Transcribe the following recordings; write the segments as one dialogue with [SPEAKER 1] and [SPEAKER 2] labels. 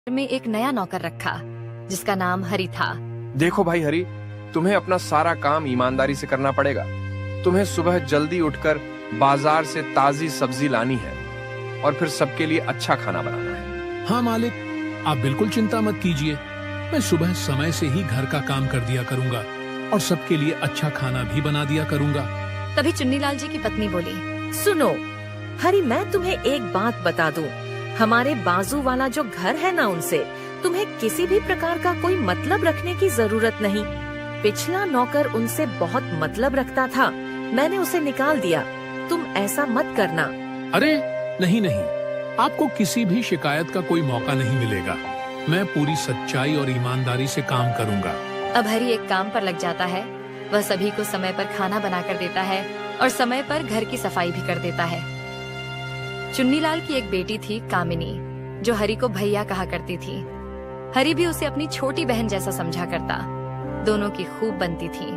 [SPEAKER 1] में एक नया नौकर रखा जिसका नाम हरि था।
[SPEAKER 2] देखो भाई हरि, तुम्हें अपना सारा काम ईमानदारी से करना पड़ेगा। तुम्हें सुबह जल्दी उठकर बाजार से ताजी सब्जी लानी है और फिर सबके लिए अच्छा खाना बनाना है।
[SPEAKER 3] हाँ मालिक, आप बिल्कुल चिंता मत कीजिए। मैं सुबह समय से ही घर का काम कर दिया करूंगा और सबके लिए अच्छा खाना भी बना दिया करूंगा।
[SPEAKER 1] तभी चुन्नीलाल जी की पत्नी बोली,
[SPEAKER 4] सुनो हरी, मैं तुम्हें एक बात बता दूं। हमारे बाजू वाला जो घर है ना, उनसे तुम्हें किसी भी प्रकार का कोई मतलब रखने की जरूरत नहीं। पिछला नौकर उनसे बहुत मतलब रखता था, मैंने उसे निकाल दिया। तुम ऐसा मत करना।
[SPEAKER 3] अरे नहीं नहीं, आपको किसी भी शिकायत का कोई मौका नहीं मिलेगा। मैं पूरी सच्चाई और ईमानदारी से काम करूंगा।
[SPEAKER 1] अब हरि एक काम पर लग जाता है। वह सभी को समय पर खाना बनाकर देता है और समय पर घर की सफाई भी कर देता है। चुन्नीलाल की एक बेटी थी कामिनी, जो हरि को भैया कहा करती थी। हरि भी उसे अपनी छोटी बहन जैसा समझा करता। दोनों की खूब बनती थी।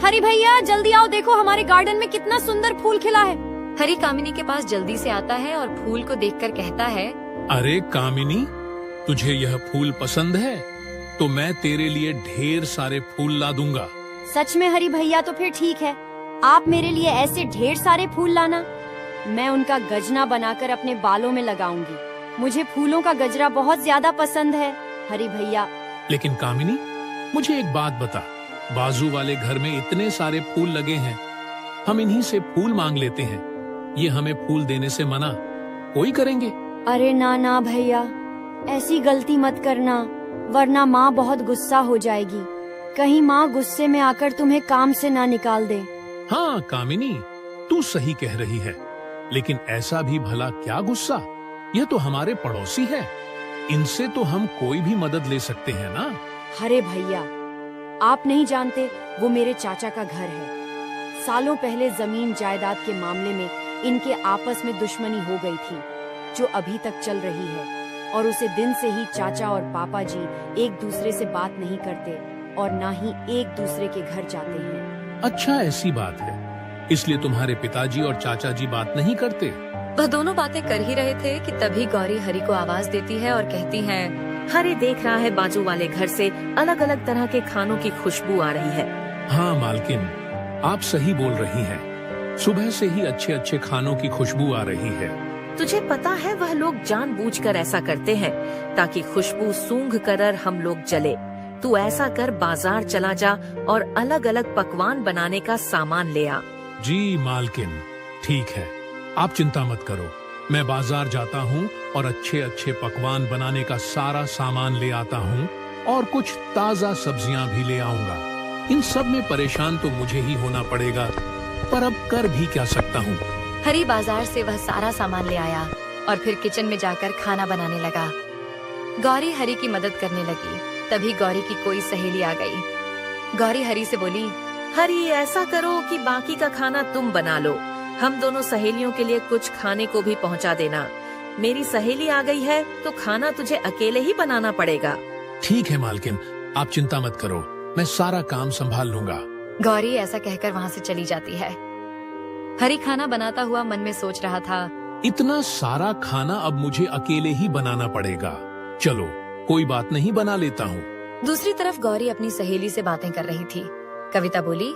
[SPEAKER 1] हरि भैया जल्दी आओ, देखो हमारे गार्डन में कितना सुंदर फूल खिला है। हरि कामिनी के पास जल्दी से आता है और फूल को देखकर कहता है,
[SPEAKER 3] अरे कामिनी, तुझे यह फूल पसंद है तो मैं तेरे लिए ढेर सारे फूल ला दूंगा।
[SPEAKER 5] सच में हरि भैया, तो फिर ठीक है, आप मेरे लिए ऐसे ढेर सारे फूल लाना। मैं उनका गजना बनाकर अपने बालों में लगाऊंगी। मुझे फूलों का गजरा बहुत ज्यादा पसंद है हरि भैया।
[SPEAKER 3] लेकिन कामिनी, मुझे एक बात बता, बाजू वाले घर में इतने सारे फूल लगे हैं, हम इन्हीं से फूल मांग लेते हैं। ये हमें फूल देने से मना कोई करेंगे?
[SPEAKER 5] अरे ना ना भैया, ऐसी गलती मत करना, वरना माँ बहुत गुस्सा हो जाएगी। कहीं माँ गुस्से में आकर तुम्हें काम से ना निकाल दे।
[SPEAKER 3] हाँ कामिनी, तू सही कह रही है, लेकिन ऐसा भी भला क्या गुस्सा? यह तो हमारे पड़ोसी है, इनसे तो हम कोई भी मदद ले सकते हैं ना।
[SPEAKER 5] अरे भैया, आप नहीं जानते, वो मेरे चाचा का घर है। सालों पहले जमीन जायदाद के मामले में इनके आपस में दुश्मनी हो गई थी, जो अभी तक चल रही है। और उसे दिन से ही चाचा और पापा जी एक दूसरे से बात नहीं करते और ना ही एक दूसरे के घर जाते हैं।
[SPEAKER 3] अच्छा, ऐसी बात है, इसलिए तुम्हारे पिताजी और चाचा जी बात नहीं करते?
[SPEAKER 1] वह दोनों बातें कर ही रहे थे कि तभी गौरी हरि को आवाज देती है और कहती है,
[SPEAKER 4] हरि देख रहा है बाजू वाले घर से अलग अलग तरह के खानों की खुशबू आ रही है।
[SPEAKER 3] हाँ मालकिन, आप सही बोल रही हैं। सुबह से ही अच्छे अच्छे खानों की खुशबू आ रही है।
[SPEAKER 4] तुझे पता है, वह लोग जानबूझकर ऐसा करते हैं ताकि खुशबू सूंघ कर हम लोग जले। तू ऐसा कर, बाजार चला जा और अलग अलग पकवान बनाने का सामान ले आ।
[SPEAKER 3] जी मालकिन, ठीक है, आप चिंता मत करो। मैं बाजार जाता हूँ और अच्छे अच्छे पकवान बनाने का सारा सामान ले आता हूँ और कुछ ताजा सब्जियाँ भी ले आऊंगा। इन सब में परेशान तो मुझे ही होना पड़ेगा, पर अब कर भी क्या सकता हूँ।
[SPEAKER 1] हरि बाजार से वह सारा सामान ले आया और फिर किचन में जाकर खाना बनाने लगा। गौरी हरि की मदद करने लगी। तभी गौरी की कोई सहेली आ गई। गौरी हरि से बोली,
[SPEAKER 4] हरि ऐसा करो कि बाकी का खाना तुम बना लो, हम दोनों सहेलियों के लिए कुछ खाने को भी पहुंचा देना। मेरी सहेली आ गई है तो खाना तुझे अकेले ही बनाना पड़ेगा।
[SPEAKER 3] ठीक है मालकिन, आप चिंता मत करो, मैं सारा काम संभाल लूंगा।
[SPEAKER 1] गौरी ऐसा कहकर वहाँ से चली जाती है। हरि खाना बनाता हुआ मन में सोच रहा था,
[SPEAKER 3] इतना सारा खाना अब मुझे अकेले ही बनाना पड़ेगा। चलो कोई बात नहीं, बना लेता हूँ।
[SPEAKER 1] दूसरी तरफ गौरी अपनी सहेली से बातें कर रही थी। कविता बोली,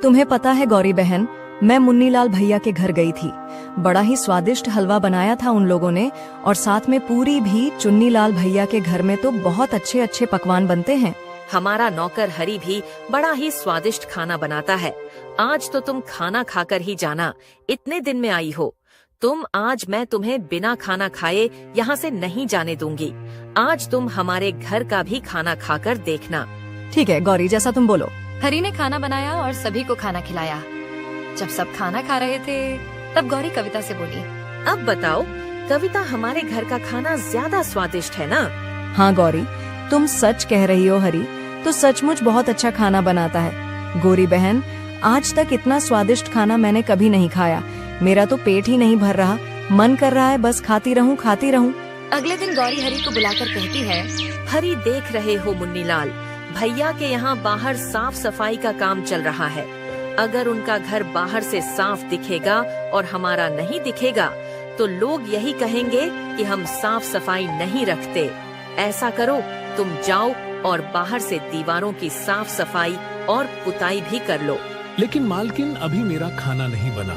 [SPEAKER 6] तुम्हें पता है गौरी बहन, मैं मुन्नीलाल भैया के घर गई थी। बड़ा ही स्वादिष्ट हलवा बनाया था उन लोगों ने, और साथ में पूरी भी। चुन्नीलाल भैया के घर में तो बहुत अच्छे अच्छे पकवान बनते हैं।
[SPEAKER 4] हमारा नौकर हरि भी बड़ा ही स्वादिष्ट खाना बनाता है। आज तो तुम खाना खाकर ही जाना, इतने दिन में आई हो तुम। आज मैं तुम्हें बिना खाना खाए यहाँ से नहीं जाने दूंगी। आज तुम हमारे घर का भी खाना खाकर देखना।
[SPEAKER 6] ठीक है गौरी, जैसा तुम बोलो।
[SPEAKER 1] हरि ने खाना बनाया और सभी को खाना खिलाया। जब सब खाना खा रहे थे तब गौरी कविता से बोली,
[SPEAKER 4] अब बताओ कविता, हमारे घर का खाना ज्यादा स्वादिष्ट है ना?
[SPEAKER 6] हाँ गौरी, तुम सच कह रही हो। हरि तो सचमुच बहुत अच्छा खाना बनाता है। गौरी बहन, आज तक इतना स्वादिष्ट खाना मैंने कभी नहीं खाया। मेरा तो पेट ही नहीं भर रहा, मन कर रहा है बस खाती रहूं खाती रहूं।
[SPEAKER 1] अगले दिन गौरी हरि को बुलाकर कहती है,
[SPEAKER 4] हरि देख रहे हो मुन्नीलाल, भैया के यहाँ बाहर साफ सफाई का काम चल रहा है। अगर उनका घर बाहर से साफ दिखेगा और हमारा नहीं दिखेगा तो लोग यही कहेंगे कि हम साफ सफाई नहीं रखते। ऐसा करो, तुम जाओ और बाहर से दीवारों की साफ सफाई और पुताई भी कर लो।
[SPEAKER 3] लेकिन मालकिन अभी मेरा खाना नहीं बना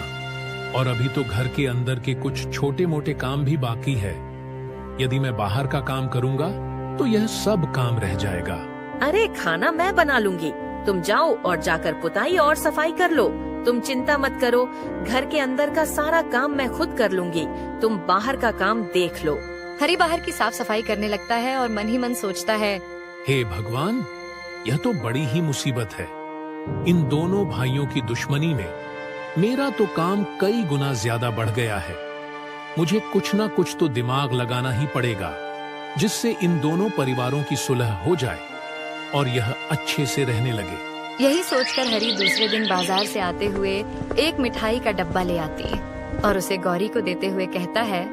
[SPEAKER 3] और अभी तो घर के अंदर के कुछ छोटे मोटे काम भी बाकी है। यदि मैं बाहर का काम करूंगा तो यह सब काम रह जाएगा।
[SPEAKER 4] अरे खाना मैं बना लूंगी, तुम जाओ और जाकर पुताई और सफाई कर लो। तुम चिंता मत करो, घर के अंदर का सारा काम मैं खुद कर लूंगी, तुम बाहर का काम देख लो।
[SPEAKER 1] हरी बाहर की साफ सफाई करने लगता है और मन ही मन सोचता है,
[SPEAKER 3] हे भगवान, यह तो बड़ी ही मुसीबत है। इन दोनों भाइयों की दुश्मनी में मेरा तो काम कई गुना ज्यादा बढ़ गया है। मुझे कुछ ना कुछ तो दिमाग लगाना ही पड़ेगा जिससे इन दोनों परिवारों की सुलह हो जाए और यह अच्छे से रहने लगे।
[SPEAKER 1] यही सोचकर हरी दूसरे दिन बाजार से आते हुए एक मिठाई का डब्बा ले आती और उसे गौरी को देते हुए कहता है,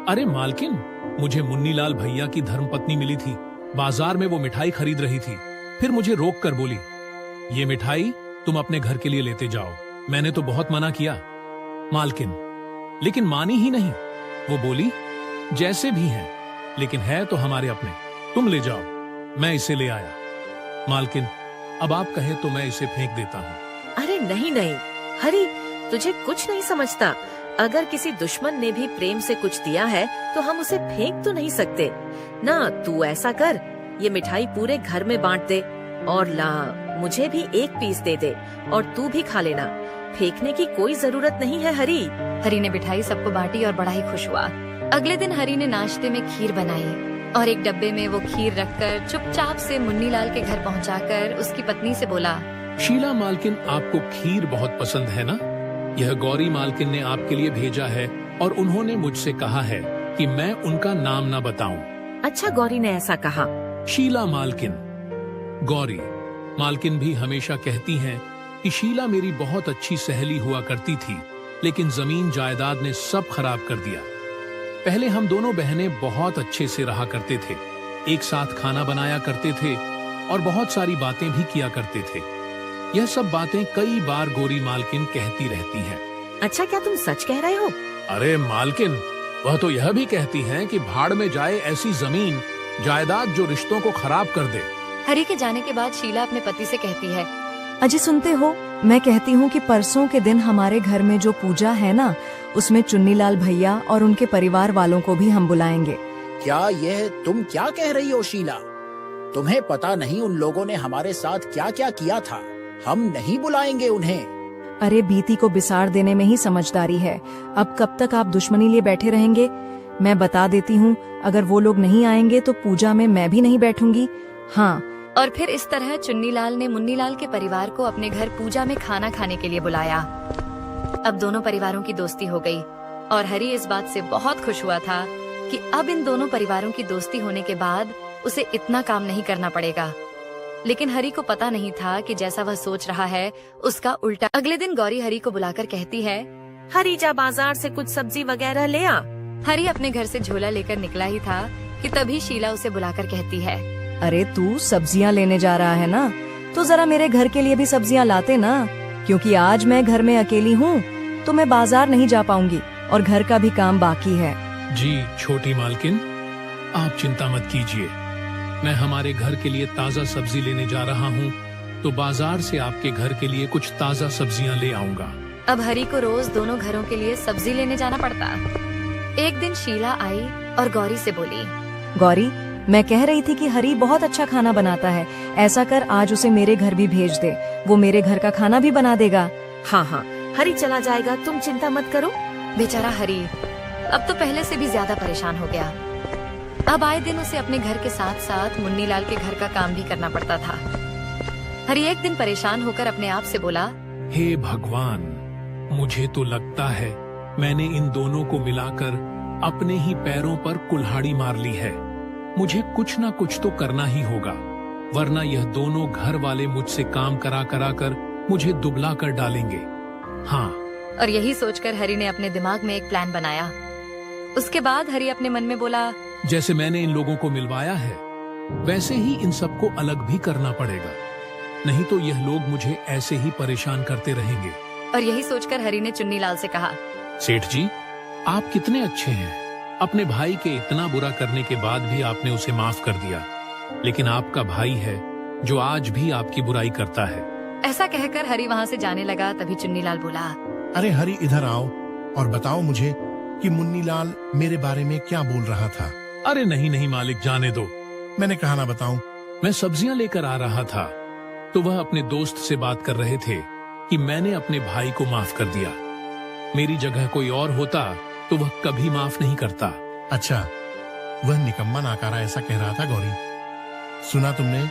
[SPEAKER 3] अरे मालकिन, मुझे मुन्नीलाल भैया की धर्मपत्नी मिली थी। बाजार में वो मिठाई खरीद रही थी, फिर मुझे रोक कर बोली, ये मिठाई तुम अपने घर के लिए लेते जाओ। मैंने तो बहुत मना किया मालकिन, लेकिन मानी ही नहीं। वो बोली, जैसे भी है लेकिन है तो हमारे अपने, तुम ले जाओ। मैं इसे ले आया। मालकिन, अब आप कहे तो मैं इसे फेंक देता हूँ।
[SPEAKER 4] अरे नहीं नहीं हरी, तुझे कुछ नहीं समझता। अगर किसी दुश्मन ने भी प्रेम से कुछ दिया है तो हम उसे फेंक तो नहीं सकते ना। तू ऐसा कर, ये मिठाई पूरे घर में बांट दे और ला मुझे भी एक पीस दे दे और तू भी खा लेना। फेंकने की कोई जरूरत नहीं है हरी।
[SPEAKER 1] हरी ने मिठाई सबको बांटी और बड़ा ही खुश हुआ। अगले दिन हरी ने नाश्ते में खीर बनाई और एक डब्बे में वो खीर रखकर चुपचाप से मुन्नीलाल के घर पहुंचाकर उसकी पत्नी से बोला,
[SPEAKER 3] शीला मालकिन, आपको खीर बहुत पसंद है ना? यह गौरी मालकिन ने आपके लिए भेजा है और उन्होंने मुझसे कहा है कि मैं उनका नाम ना बताऊं।
[SPEAKER 4] अच्छा, गौरी ने ऐसा कहा।
[SPEAKER 3] शीला मालकिन, गौरी मालकिन भी हमेशा कहती हैं कि शीला मेरी बहुत अच्छी सहेली हुआ करती थी, लेकिन जमीन जायदाद ने सब खराब कर दिया। पहले हम दोनों बहनें बहुत अच्छे से रहा करते थे, एक साथ खाना बनाया करते थे और बहुत सारी बातें भी किया करते थे। यह सब बातें कई बार गौरी मालकिन कहती रहती हैं।
[SPEAKER 4] अच्छा, क्या तुम सच कह रहे हो?
[SPEAKER 3] अरे मालकिन, वह तो यह भी कहती हैं कि भाड़ में जाए ऐसी जमीन जायदाद जो रिश्तों को खराब कर दे।
[SPEAKER 1] हरी के जाने के बाद शीला अपने पति से कहती है,
[SPEAKER 6] अजय सुनते हो, मैं कहती हूँ कि परसों के दिन हमारे घर में जो पूजा है ना, उसमें चुन्नीलाल भैया और उनके परिवार वालों को भी हम बुलाएंगे।
[SPEAKER 7] क्या यह तुम क्या कह रही हो शीला? तुम्हें पता नहीं उन लोगों ने हमारे साथ क्या क्या किया था? हम नहीं बुलाएंगे उन्हें।
[SPEAKER 6] अरे बीती को बिसार देने में ही समझदारी है। अब कब तक आप दुश्मनी लिए बैठे रहेंगे? मैं बता देती हूँ, अगर वो लोग नहीं आएंगे तो पूजा में मैं भी नहीं बैठूंगी। हाँ।
[SPEAKER 1] और फिर इस तरह चुन्नीलाल ने मुन्नीलाल के परिवार को अपने घर पूजा में खाना खाने के लिए बुलाया। अब दोनों परिवारों की दोस्ती हो गई और हरी इस बात से बहुत खुश हुआ था कि अब इन दोनों परिवारों की दोस्ती होने के बाद उसे इतना काम नहीं करना पड़ेगा। लेकिन हरी को पता नहीं था कि जैसा वह सोच रहा है उसका उल्टा। अगले दिन गौरी हरी को बुलाकर कहती है,
[SPEAKER 4] हरी जा बाजार से कुछ सब्जी वगैरह ले आ।
[SPEAKER 1] हरी अपने घर से झोला लेकर निकला ही था कि तभी शीला उसे बुलाकर कहती है,
[SPEAKER 6] अरे तू सब्जियां लेने जा रहा है ना, तो जरा मेरे घर के लिए भी सब्जियां लाते ना, क्योंकि आज मैं घर में अकेली हूँ तो मैं बाजार नहीं जा पाऊंगी और घर का भी काम बाकी है।
[SPEAKER 3] जी छोटी मालकिन, आप चिंता मत कीजिए, मैं हमारे घर के लिए ताजा सब्जी लेने जा रहा हूँ, तो बाजार से आपके घर के लिए कुछ ताजा सब्जियां ले आऊंगा।
[SPEAKER 1] अब हरी को रोज दोनों घरों के लिए सब्जी लेने जाना पड़ता। एक दिन शीला आई और गौरी से बोली,
[SPEAKER 6] गौरी, मैं कह रही थी कि हरी बहुत अच्छा खाना बनाता है, ऐसा कर आज उसे मेरे घर भी भेज दे, वो मेरे घर का खाना भी बना देगा।
[SPEAKER 4] हाँ हाँ, हरी चला जाएगा, तुम चिंता मत करो।
[SPEAKER 1] बेचारा हरी अब तो पहले से भी ज्यादा परेशान हो गया। अब आए दिन उसे अपने घर के साथ साथ मुन्नीलाल के घर का काम भी करना पड़ता था। हरी एक दिन परेशान होकर अपने आप से बोला,
[SPEAKER 3] हे भगवान, मुझे तो लगता है मैंने इन दोनों को मिलाकर अपने ही पैरों पर कुल्हाड़ी मार ली है। मुझे कुछ ना कुछ तो करना ही होगा, वरना यह दोनों घर वाले मुझसे काम करा करा कर मुझे दुबला कर डालेंगे। हाँ।
[SPEAKER 1] और यही सोचकर हरी ने अपने दिमाग में एक प्लान बनाया। उसके बाद हरी अपने मन में बोला,
[SPEAKER 3] जैसे मैंने इन लोगों को मिलवाया है वैसे ही इन सबको अलग भी करना पड़ेगा, नहीं तो यह लोग मुझे ऐसे ही परेशान करते रहेंगे।
[SPEAKER 1] और यही सोचकर हरी ने चुन्नीलाल से कहा,
[SPEAKER 3] सेठ जी, आप कितने अच्छे हैं, अपने भाई के इतना बुरा करने के बाद भी आपने उसे माफ कर दिया, लेकिन आपका भाई है जो आज भी आपकी बुराई करता है।
[SPEAKER 1] ऐसा कहकर हरी वहाँ से जाने लगा। तभी चुन्नीलाल बोला,
[SPEAKER 8] अरे हरी, इधर आओ और बताओ मुझे कि मुन्नीलाल मेरे बारे में क्या बोल रहा था।
[SPEAKER 3] अरे नहीं नहीं मालिक, जाने दो।
[SPEAKER 8] मैंने कहा ना बताऊं।
[SPEAKER 3] मैं सब्जियां लेकर आ रहा था तो वह अपने दोस्त से बात कर रहे थे कि मैंने अपने भाई को माफ कर दिया। मेरी जगह कोई और होता तो वह कभी माफ नहीं करता।
[SPEAKER 8] अच्छा, वह निकम्मा नाकारा ऐसा कह रहा था। गौरी, सुना तुमने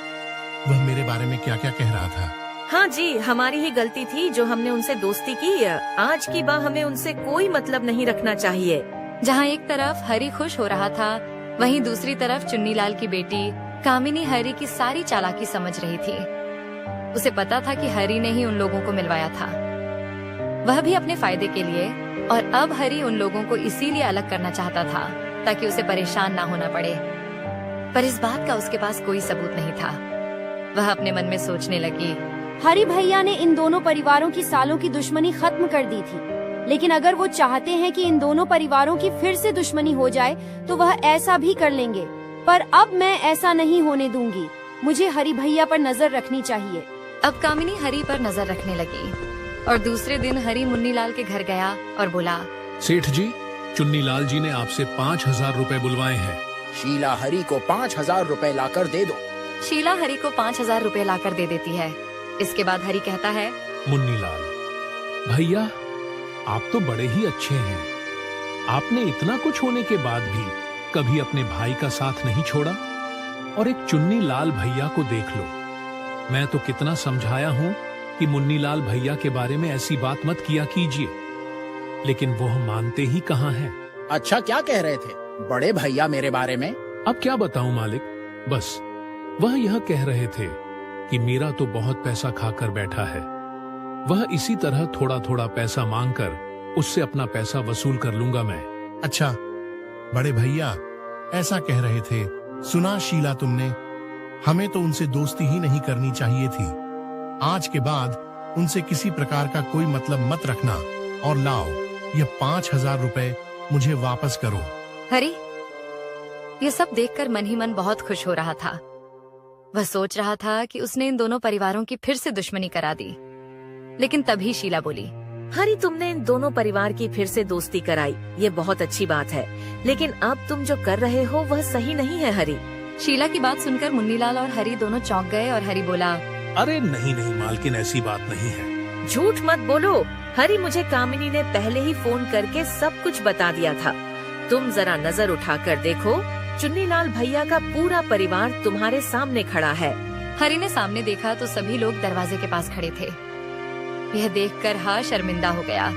[SPEAKER 8] वह मेरे बारे में क्या क्या कह रहा था?
[SPEAKER 4] हाँ जी, हमारी ही गलती थी जो हमने उनसे दोस्ती की। आज की बात हमें उनसे कोई मतलब नहीं रखना चाहिए।
[SPEAKER 1] जहाँ एक तरफ हरी खुश हो रहा था, वहीं दूसरी तरफ चुन्नीलाल की बेटी कामिनी हरी की सारी चालाकी समझ रही थी। उसे पता था कि हरी ने ही उन लोगों को मिलवाया था, वह भी अपने फायदे के लिए। और अब हरी उन लोगों को इसीलिए अलग करना चाहता था ताकि उसे परेशान ना होना पड़े। पर इस बात का उसके पास कोई सबूत नहीं था। वह अपने मन में सोचने लगी,
[SPEAKER 5] हरी भैया ने इन दोनों परिवारों की सालों की दुश्मनी खत्म कर दी थी, लेकिन अगर वो चाहते हैं कि इन दोनों परिवारों की फिर से दुश्मनी हो जाए तो वह ऐसा भी कर लेंगे। पर अब मैं ऐसा नहीं होने दूंगी। मुझे हरी भैया पर नजर रखनी चाहिए।
[SPEAKER 1] अब कामिनी हरी पर नजर रखने लगी और दूसरे दिन हरी मुन्नीलाल के घर गया और बोला,
[SPEAKER 3] सेठ जी, चुन्नीलाल जी ने आपसे 5,000 रुपए बुलवाए हैं।
[SPEAKER 7] शीला हरी को 5,000 रुपए लाकर दे दो।
[SPEAKER 1] शीला हरी को 5,000 रुपए लाकर दे देती है। इसके बाद हरी कहता है,
[SPEAKER 3] मुन्नीलाल भैया, आप तो बड़े ही अच्छे हैं। आपने इतना कुछ होने के बाद भी कभी अपने भाई का साथ नहीं छोड़ा। और एक चुन्नीलाल भैया को देख लो, मैं तो कितना समझाया हूँ कि मुन्नीलाल भैया के बारे में ऐसी बात मत किया कीजिए, लेकिन वो मानते ही कहाँ हैं।
[SPEAKER 7] अच्छा, क्या कह रहे थे बड़े भैया मेरे बारे में?
[SPEAKER 3] अब क्या बताऊं मालिक, बस वह यह कह रहे थे कि मीरा तो बहुत पैसा खाकर बैठा है, वह इसी तरह थोड़ा थोड़ा पैसा मांगकर उससे अपना पैसा वसूल कर लूंगा मैं।
[SPEAKER 8] अच्छा, बड़े भैया ऐसा कह रहे थे। सुना शीला तुमने, हमें तो उनसे दोस्ती ही नहीं करनी चाहिए थी। आज के बाद उनसे किसी प्रकार का कोई मतलब मत रखना। और लाओ, ये 5,000 रुपए मुझे वापस करो।
[SPEAKER 1] हरी ये सब देखकर मन ही मन बहुत खुश हो रहा था। वह सोच रहा था कि उसने इन दोनों परिवारों की फिर से दुश्मनी करा दी। लेकिन तभी शीला बोली,
[SPEAKER 4] हरी, तुमने इन दोनों परिवार की फिर से दोस्ती कराई, ये बहुत अच्छी बात है। लेकिन अब तुम जो कर रहे हो वह सही नहीं है हरी।
[SPEAKER 1] शीला की बात सुनकर मुन्नीलाल और हरी दोनों चौंक गए और हरी बोला,
[SPEAKER 3] अरे नहीं नहीं मालकिन, ऐसी बात नहीं है।
[SPEAKER 4] झूठ मत बोलो हरी, मुझे कामिनी ने पहले ही फोन करके सब कुछ बता दिया था। तुम जरा नजर उठाकर देखो, चुन्नीलाल भैया का पूरा परिवार तुम्हारे सामने खड़ा है।
[SPEAKER 1] हरी ने सामने देखा तो सभी लोग दरवाजे के पास खड़े थे। यह देखकर हा शर्मिंदा हो गया।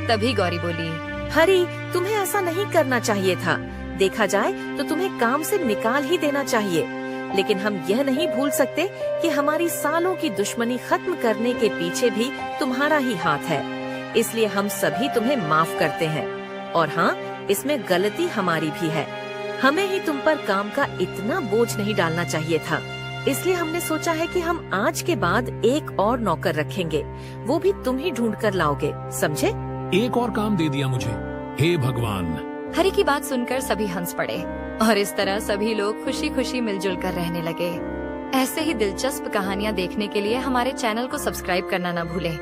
[SPEAKER 1] तभी गौरी बोली,
[SPEAKER 4] हरी, तुम्हें ऐसा नहीं करना चाहिए था। देखा जाए तो तुम्हें काम से निकाल ही देना चाहिए। लेकिन हम यह नहीं भूल सकते कि हमारी सालों की दुश्मनी खत्म करने के पीछे भी तुम्हारा ही हाथ है। इसलिए हम सभी तुम्हें माफ करते हैं। और हाँ, इसमें गलती हमारी भी है। हमें ही तुम पर काम का इतना बोझ नहीं डालना चाहिए था। इसलिए हमने सोचा है कि हम आज के बाद एक और नौकर रखेंगे, वो भी तुम ही ढूंढ कर लाओगे, समझे?
[SPEAKER 3] एक और काम दे दिया मुझे, हे भगवान।
[SPEAKER 1] हरी की बात सुनकर सभी हंस पड़े और इस तरह सभी लोग खुशी खुशी मिलजुल कर रहने लगे। ऐसे ही दिलचस्प कहानियाँ देखने के लिए हमारे चैनल को सब्सक्राइब करना न भूलें।